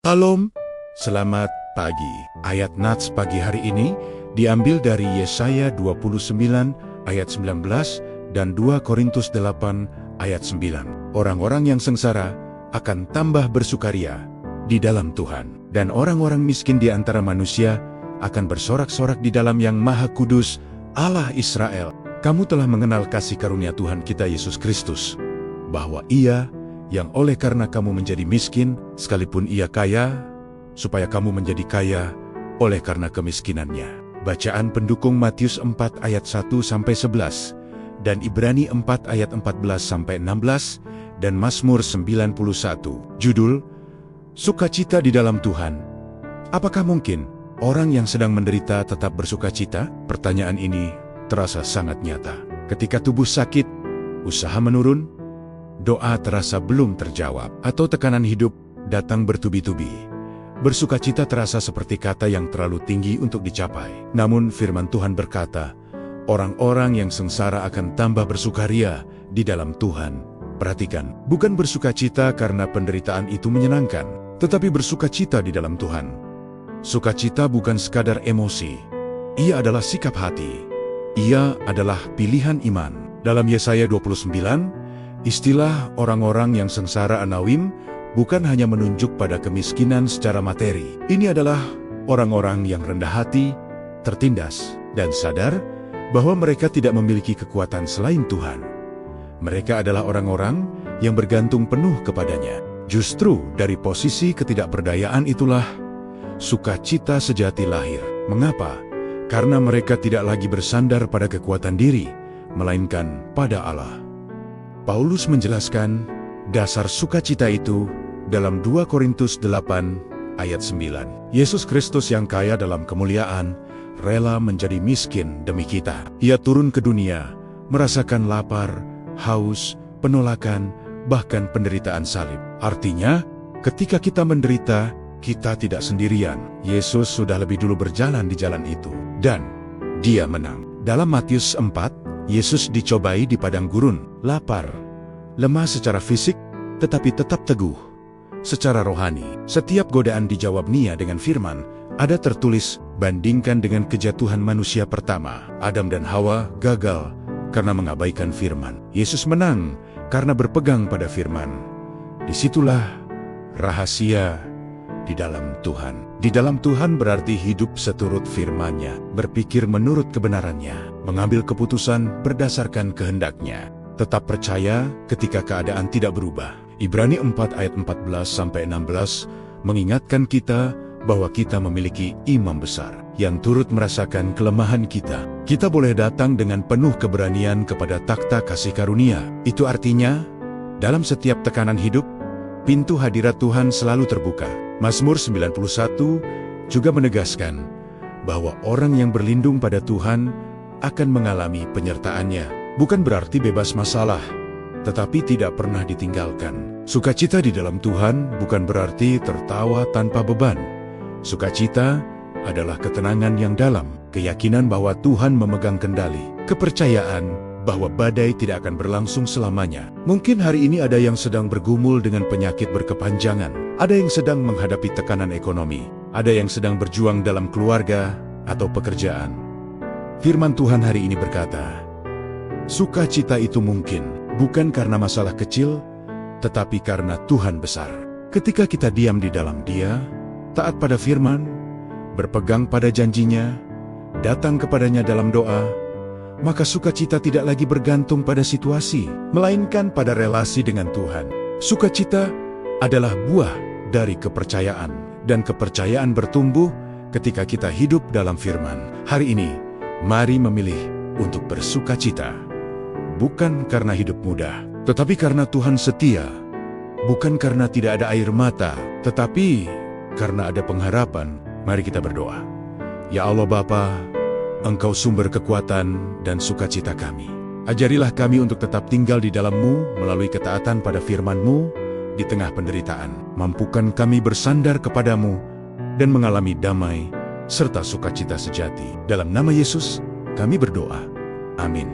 Shalom, selamat pagi. Ayat Nats pagi hari ini diambil dari Yesaya 29 ayat 19 dan 2 Korintus 8 ayat 9. Orang-orang yang sengsara akan tambah bersukaria di dalam Tuhan, dan orang-orang miskin di antara manusia akan bersorak-sorak di dalam Yang Maha Kudus, Allah Israel. Kamu telah mengenal kasih karunia Tuhan kita Yesus Kristus, bahwa Ia yang oleh karena kamu menjadi miskin, sekalipun Ia kaya, supaya kamu menjadi kaya oleh karena kemiskinannya. Bacaan pendukung Matius 4 ayat 1-11, dan Ibrani 4 ayat 14-16, dan Mazmur 91. Judul, Sukacita di dalam Tuhan. Apakah mungkin orang yang sedang menderita tetap bersukacita? Pertanyaan ini terasa sangat nyata. Ketika tubuh sakit, usaha menurun, doa terasa belum terjawab, atau tekanan hidup datang bertubi-tubi. Bersukacita terasa seperti kata yang terlalu tinggi untuk dicapai. Namun firman Tuhan berkata, orang-orang yang sengsara akan tambah bersukaria di dalam Tuhan. Perhatikan, bukan bersukacita karena penderitaan itu menyenangkan, tetapi bersukacita di dalam Tuhan. Sukacita bukan sekadar emosi. Ia adalah sikap hati. Ia adalah pilihan iman. Dalam Yesaya 29, istilah orang-orang yang sengsara Anawim bukan hanya menunjuk pada kemiskinan secara materi. Ini adalah orang-orang yang rendah hati, tertindas, dan sadar bahwa mereka tidak memiliki kekuatan selain Tuhan. Mereka adalah orang-orang yang bergantung penuh kepadanya. Justru dari posisi ketidakberdayaan itulah sukacita sejati lahir. Mengapa? Karena mereka tidak lagi bersandar pada kekuatan diri, melainkan pada Allah. Paulus menjelaskan dasar sukacita itu dalam 2 Korintus 8 ayat 9. Yesus Kristus yang kaya dalam kemuliaan rela menjadi miskin demi kita. Ia turun ke dunia, merasakan lapar, haus, penolakan, bahkan penderitaan salib. Artinya, ketika kita menderita, kita tidak sendirian. Yesus sudah lebih dulu berjalan di jalan itu, dan Dia menang. Dalam Matius 4, Yesus dicobai di padang gurun, lapar, lemah secara fisik, tetapi tetap teguh secara rohani. Setiap godaan dijawab Nia dengan firman. Ada tertulis, bandingkan dengan kejatuhan manusia pertama. Adam dan Hawa gagal karena mengabaikan firman. Yesus menang karena berpegang pada firman. Disitulah rahasia di dalam Tuhan. Di dalam Tuhan berarti hidup seturut firman-Nya, berpikir menurut kebenarannya, mengambil keputusan berdasarkan kehendak-Nya, tetap percaya ketika keadaan tidak berubah. Ibrani 4 ayat 14-16 mengingatkan kita bahwa kita memiliki imam besar yang turut merasakan kelemahan kita. Kita boleh datang dengan penuh keberanian kepada takhta kasih karunia. Itu artinya, dalam setiap tekanan hidup, pintu hadirat Tuhan selalu terbuka. Mazmur 91 juga menegaskan bahwa orang yang berlindung pada Tuhan akan mengalami penyertaan-Nya. Bukan berarti bebas masalah, tetapi tidak pernah ditinggalkan. Sukacita di dalam Tuhan bukan berarti tertawa tanpa beban. Sukacita adalah ketenangan yang dalam, keyakinan bahwa Tuhan memegang kendali, kepercayaan bahwa badai tidak akan berlangsung selamanya. Mungkin hari ini ada yang sedang bergumul dengan penyakit berkepanjangan, ada yang sedang menghadapi tekanan ekonomi, ada yang sedang berjuang dalam keluarga atau pekerjaan. Firman Tuhan hari ini berkata, sukacita itu mungkin bukan karena masalah kecil, tetapi karena Tuhan besar. Ketika kita diam di dalam Dia, taat pada firman, berpegang pada janjinya, datang kepadanya dalam doa, maka sukacita tidak lagi bergantung pada situasi, melainkan pada relasi dengan Tuhan. Sukacita adalah buah dari kepercayaan, dan kepercayaan bertumbuh ketika kita hidup dalam firman. Hari ini, mari memilih untuk bersukacita. Bukan karena hidup mudah, tetapi karena Tuhan setia. Bukan karena tidak ada air mata, tetapi karena ada pengharapan. Mari kita berdoa. Ya Allah Bapa, Engkau sumber kekuatan dan sukacita kami. Ajarilah kami untuk tetap tinggal di dalam-Mu melalui ketaatan pada firman-Mu di tengah penderitaan. Mampukan kami bersandar kepadamu dan mengalami damai serta sukacita sejati. Dalam nama Yesus, kami berdoa. Amin.